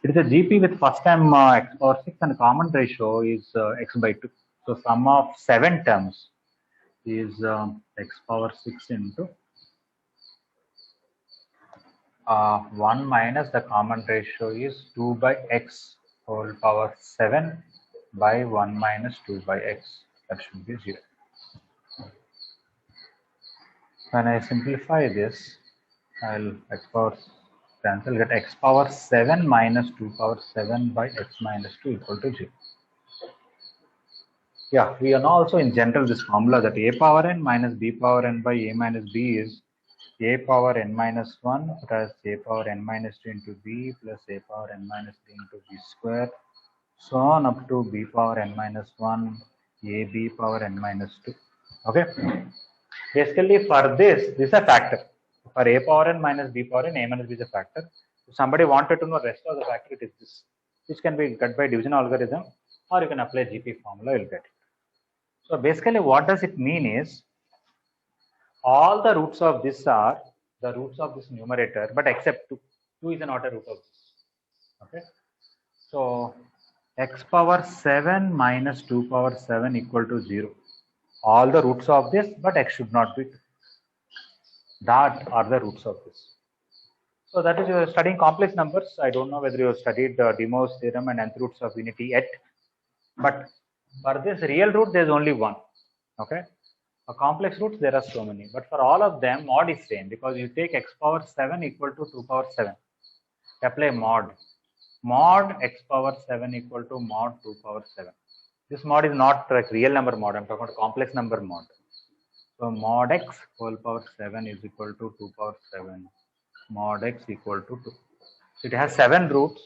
It is a GP with first term x power 6 and common ratio is x by 2. So sum of 7 terms is x power 6 into 1 minus the common ratio is 2 by x whole power 7 by 1 minus 2 by x. That should be 0. When I simplify this, I'll x power Cancel, get x power 7 minus 2 power 7 by x minus 2 equal to 0. Yeah, we know also in general this formula that a power n minus b power n by a minus b is a power n minus 1 plus a power n minus 2 into b plus a power n minus 3 into b square, so on up to b power n minus 1 a b power n minus 2. Okay. Basically, for this is a factor. For a power n minus b power n, a minus b is a factor. If somebody wanted to know rest of the factor, it is this, which can be got by division algorithm, or you can apply GP formula, you'll get it. So basically, what does it mean is all the roots of this are the roots of this numerator, but except 2. 2 is not a root of this. Okay. So x power 7 minus 2 power 7 equal to 0. All the roots of this, but x should not be 2. That are the roots of this. So that is, you are studying complex numbers. I don't know whether you have studied De Moivre's theorem and nth roots of unity yet, but for this real root there is only one. Okay, for complex roots there are so many, but for all of them mod is same, because you take x power 7 equal to 2 power 7, apply mod x power 7 equal to mod 2 power 7. This mod is not like real number mod, I'm talking about complex number mod. So mod x whole power 7 is equal to 2 power 7 mod x equal to 2. So it has 7 roots.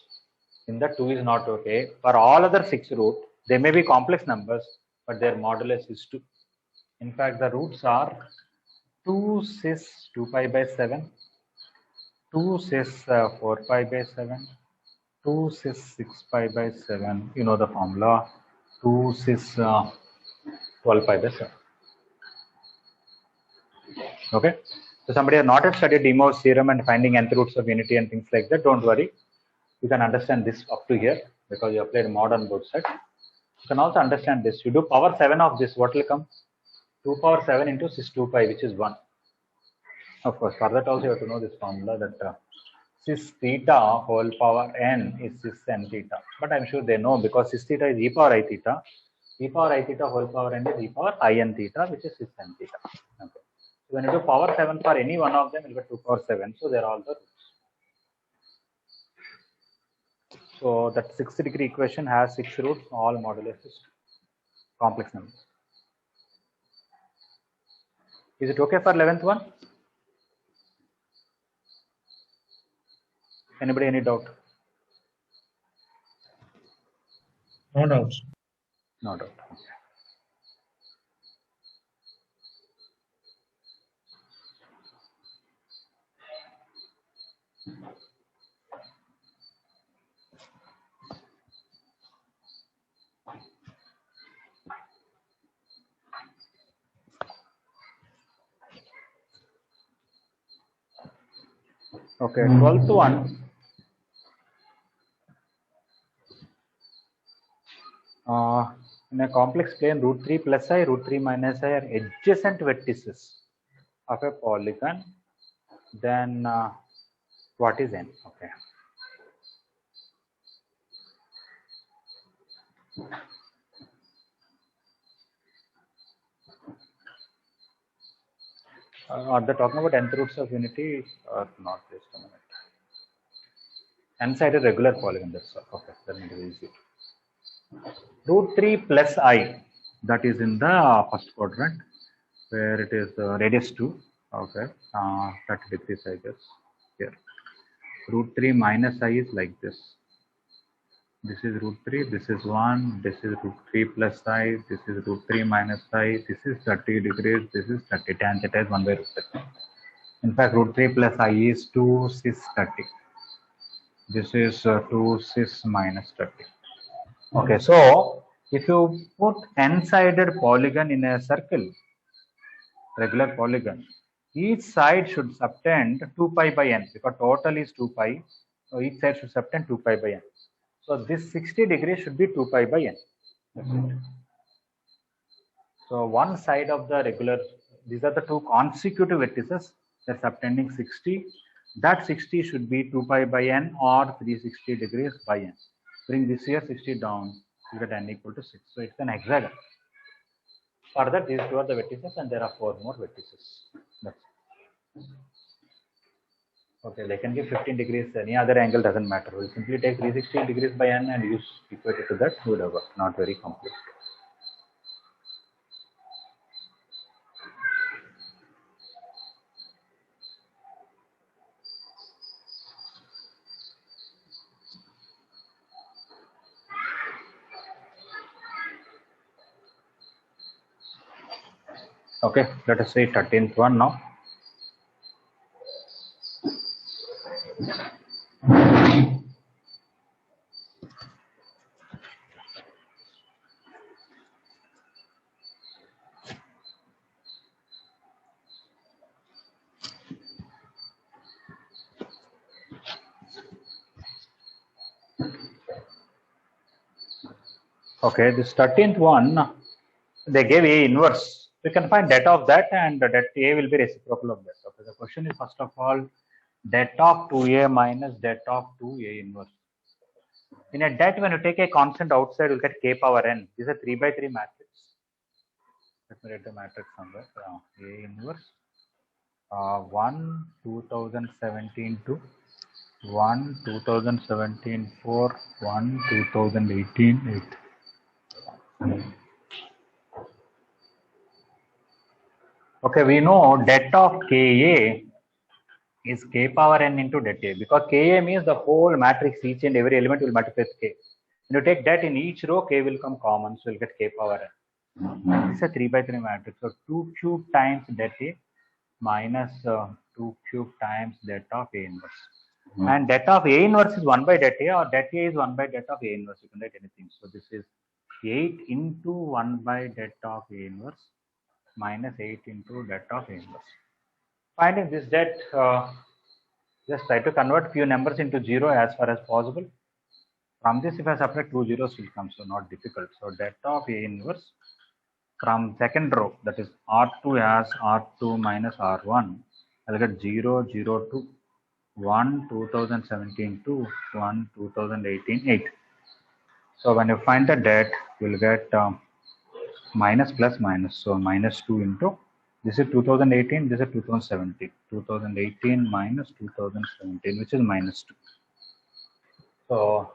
In the 2 is not okay. For all other 6 roots, they may be complex numbers, but their modulus is 2. In fact, the roots are 2 cis 2 pi by 7, 2 cis 4 pi by 7, 2 cis 6 pi by 7. You know the formula. 2 cis 12 pi by 7. Okay. So somebody has not yet studied De Moivre's theorem and finding nth roots of unity and things like that, don't worry. You can understand this up to here because you applied mod on both sides. You can also understand this. You do power 7 of this, what will come? 2 power 7 into cis 2 pi, which is 1. Of course, for that also you have to know this formula that cis theta whole power n is cis n theta. But I'm sure they know, because cis theta is e power I theta. E power I theta whole power n is e power I n theta, which is cis n theta. Okay. So when you do power 7 for any one of them, you will get 2 power 7. So they're all the roots. So that 60-degree equation has 6 roots, all modulus is complex numbers. Is it okay for 11th one? Anybody any doubt?
No doubts.
No doubt. Okay, 12th one. In a complex plane, root 3 plus I, root 3 minus I are adjacent vertices of a polygon. Then what is n? Okay. Are they talking about nth roots of unity or not? Just a minute. N-sided regular polygon, that's all. Okay, that is easy. Root 3 plus I, that is in the first quadrant, where it is radius 2. Okay, 30 degrees, I guess. Here. Root 3 minus I is like this. This is root 3, this is 1, this is root 3 plus I, this is root 3 minus I, this is 30 degrees, this is 30, tan theta is 1 by root 3. In fact, root 3 plus I is 2 cis 30. This is 2 cis minus 30. Okay, so if you put n-sided polygon in a circle, regular polygon, each side should subtend 2 pi by n, because total is 2 pi, so each side should subtend 2 pi by n. So this 60 degrees should be 2 pi by n. That's it. So one side of the regular, these are the two consecutive vertices, they're subtending 60. That 60 should be 2 pi by n or 360 degrees by n. Bring this here 60 down, you get n equal to 6. So it's an hexagon. Further, these two are the vertices and there are 4 more vertices. That's it. Okay, they can give 15 degrees, any other angle doesn't matter. We'll simply take 360 degrees by n and use equate it to that, whatever, not very complex. Okay, let us say 13th one now. Okay, this 13th one, they gave A inverse. We can find det of that, and that A will be reciprocal of that. Okay, the question is first of all, det of 2A minus det of 2A inverse. In a det, when you take a constant outside, you'll get k power n. This is a 3 by 3 matrix. Let me write the matrix somewhere. A inverse 1 2017 2 1 2017 4 1 2018 8. Okay, we know det of Ka is k power n into det A, because Ka means the whole matrix, each and every element will multiply with k. When you take det in each row, k will come common, so you'll get k power n. This is a 3 by 3 matrix. So 2 cube times det A minus 2 cube times det of A inverse. And det of A inverse is 1 by det A, or det A is 1 by det of A inverse. You can write anything. So this is 8 into 1 by det of A inverse minus 8 into det of A inverse. Finding this det, just try to convert few numbers into 0 as far as possible. From this, if I subtract 2 zeros will come, so not difficult. So det of A inverse from second row, that is R2 as R2 minus R1, I'll get 0, 0, 2, 1, 2017, 2, 1, 2018, 8. So when you find the det, you'll get minus plus minus. So minus 2 into, this is 2018, this is 2017. 2018 minus 2017, which is minus 2. So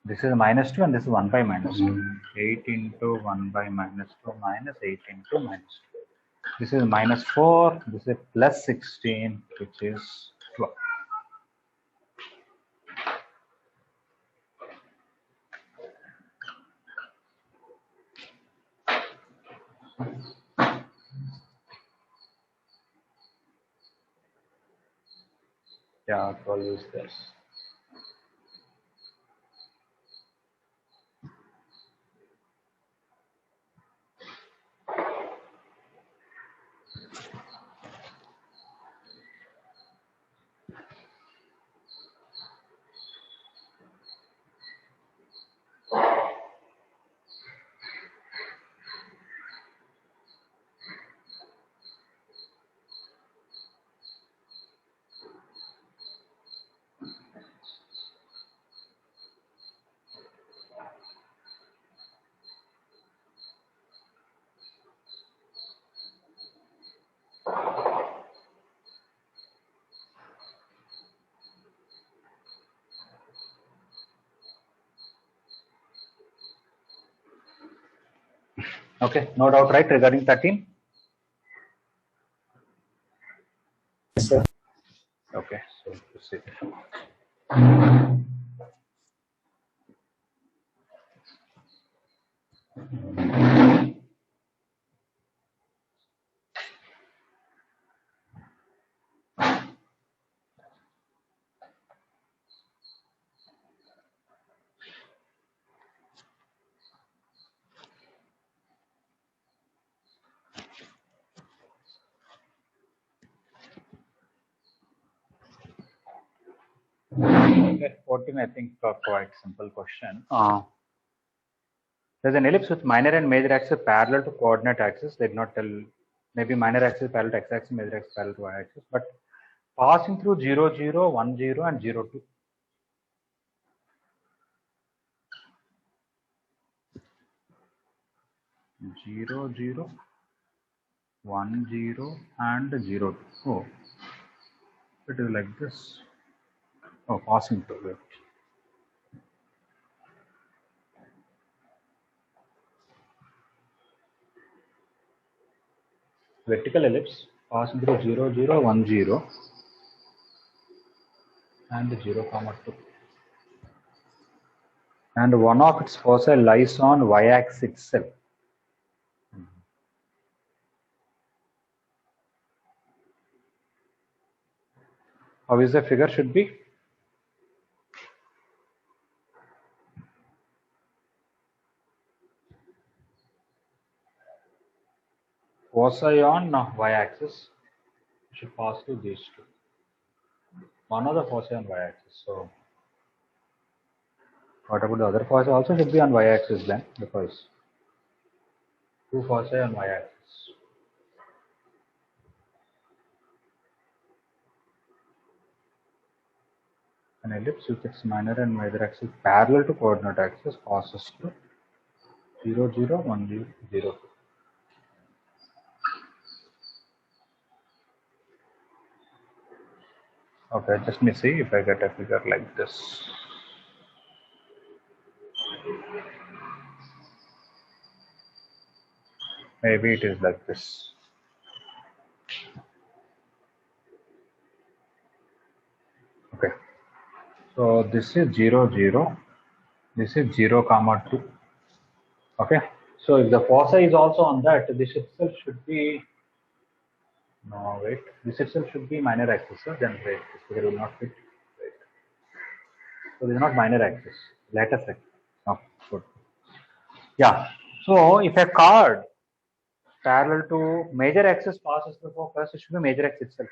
this is minus 2 and this is 1 by minus 2. 8 into 1 by minus 2 minus 8 into minus 2. This is minus 4, this is plus 16, which is 12. Yeah, 12 is this. Okay, no doubt, right, regarding 13?
Yes, sir.
Okay, so proceed. Okay, 14, I think quite simple question. There's an ellipse with minor and major axis parallel to coordinate axis. They did not tell, maybe minor axis parallel to x-axis, major axis parallel to y-axis, but passing through 0, 0, 1, 0 and 0, 2. Zero, 0, 1, 0 and 0, 2. Oh, it is like this. Oh, passing through. Wait. Vertical ellipse passing through 0, 0, 1, 0 and 0, comma 2. And one of its foci lies on y-axis itself. How is the figure should be? Foci on y-axis should pass through these two. One of the foci on y-axis. So what about the other foci also should be on y-axis then, because two foci on y-axis. An ellipse with its minor and major axis parallel to coordinate axis passes to 0, 0, 1, 0, 0. Okay, just let me see if I get a figure like this. Maybe it is like this. Okay, so this is 0, 0. This is 0, comma 2. Okay, so if the foci is also on that, this itself should be, no, wait, this itself should be minor axis. So then wait, this figure will not fit. Wait. So this is not minor axis, lattice axis. Oh, good. Yeah, so if a chord parallel to major axis passes through focus, it should be major axis itself.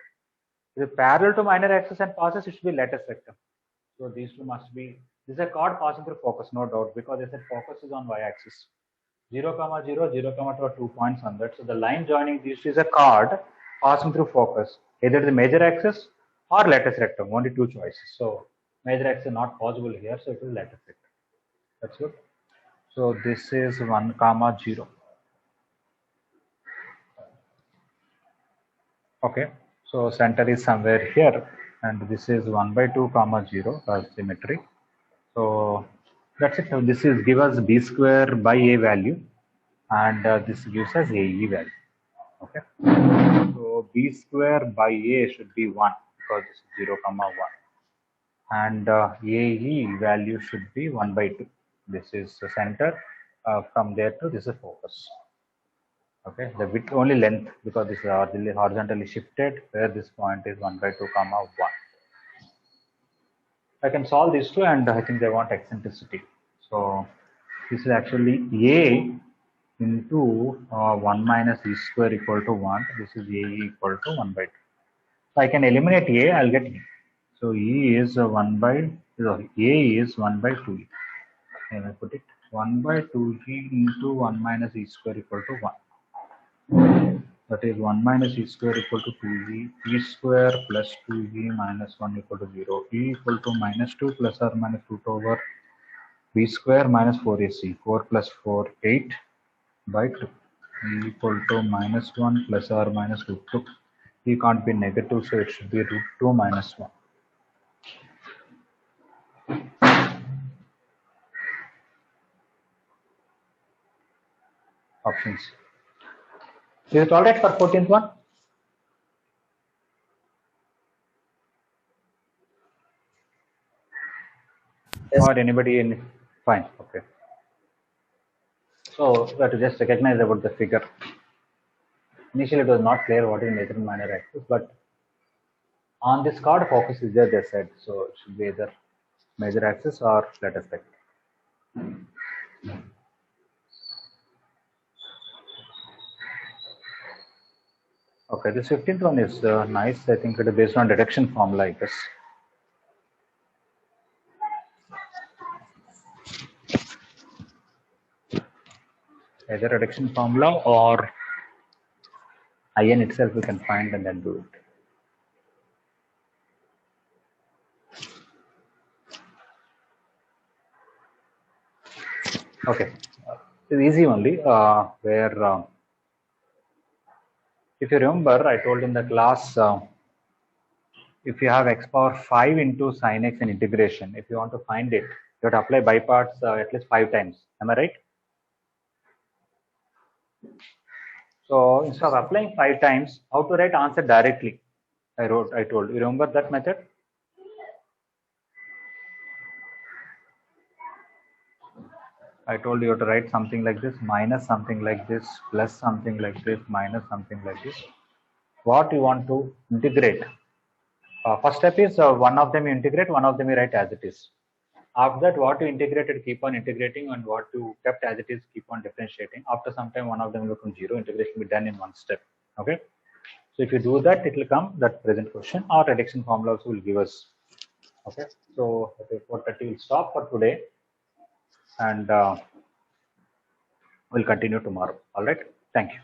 If it's parallel to minor axis and passes, it should be lattice vector. So these two must be, this is a chord passing through focus, no doubt, because they said focus is on y-axis. 0, comma 0, 0, comma 2 are 2 points on that. So the line joining these two is a chord passing through focus, either the major axis or lattice rectum, only two choices. So major axis is not possible here, so it is lattice rectum. That's good. So this is 1, comma 0. Okay, so center is somewhere here, and this is 1 by 2, comma 0 as symmetry. So that's it. So this is give us b square by a value, and this gives us ae value. Okay, so b square by a should be 1 because this is 0, comma 1, and ae value should be 1 by 2. This is the center. From there to this is focus. Okay, the width only length, because this is horizontally shifted, where this point is 1 by 2, comma 1. I can solve these two, and I think they want eccentricity. So this is actually a into 1 minus e square equal to 1. This is a equal to 1 by 2. So I can eliminate a, I'll get e. So e is 1 by, sorry, a is 1 by 2e. Can I put it? 1 by 2e into 1 minus e square equal to 1. That is 1 minus e square equal to 2e, e square plus 2e minus 1 equal to 0, e equal to minus 2 plus or minus root over b square minus 4ac, 4 plus 4, 8 by 2, e equal to minus 1 plus or minus root 2. E can't be negative, so it should be root 2 minus 1. Options. Is it alright for 14th one?
Yes.
Or anybody in? Fine, okay. So we have to just recognize about the figure. Initially it was not clear what is major and minor axis, but on this card focus is there, they said. So it should be either major axis or lattice vector. Okay, this 15th one is nice. I think it is based on deduction formula, I guess. Either reduction formula or IN itself we can find and then do it. Okay, it's easy only. Where if you remember, I told in the class if you have x power 5 into sine x in integration, if you want to find it, you have to apply by parts at least 5 times. Am I right? So instead of applying 5 times, how to write answer directly? I told you. Remember that method? I told you to write something like this, minus something like this, plus something like this, minus something like this. What you want to integrate? First step is one of them you integrate, one of them you write as it is. After that, what you integrated, keep on integrating, and what you kept as it is, keep on differentiating. After some time, one of them will become 0. Integration will be done in one step. Okay. So if you do that, it will come that present question, or reduction formula also will give us. Okay. So at 4:30 we'll stop for today, and we'll continue tomorrow. All right. Thank you.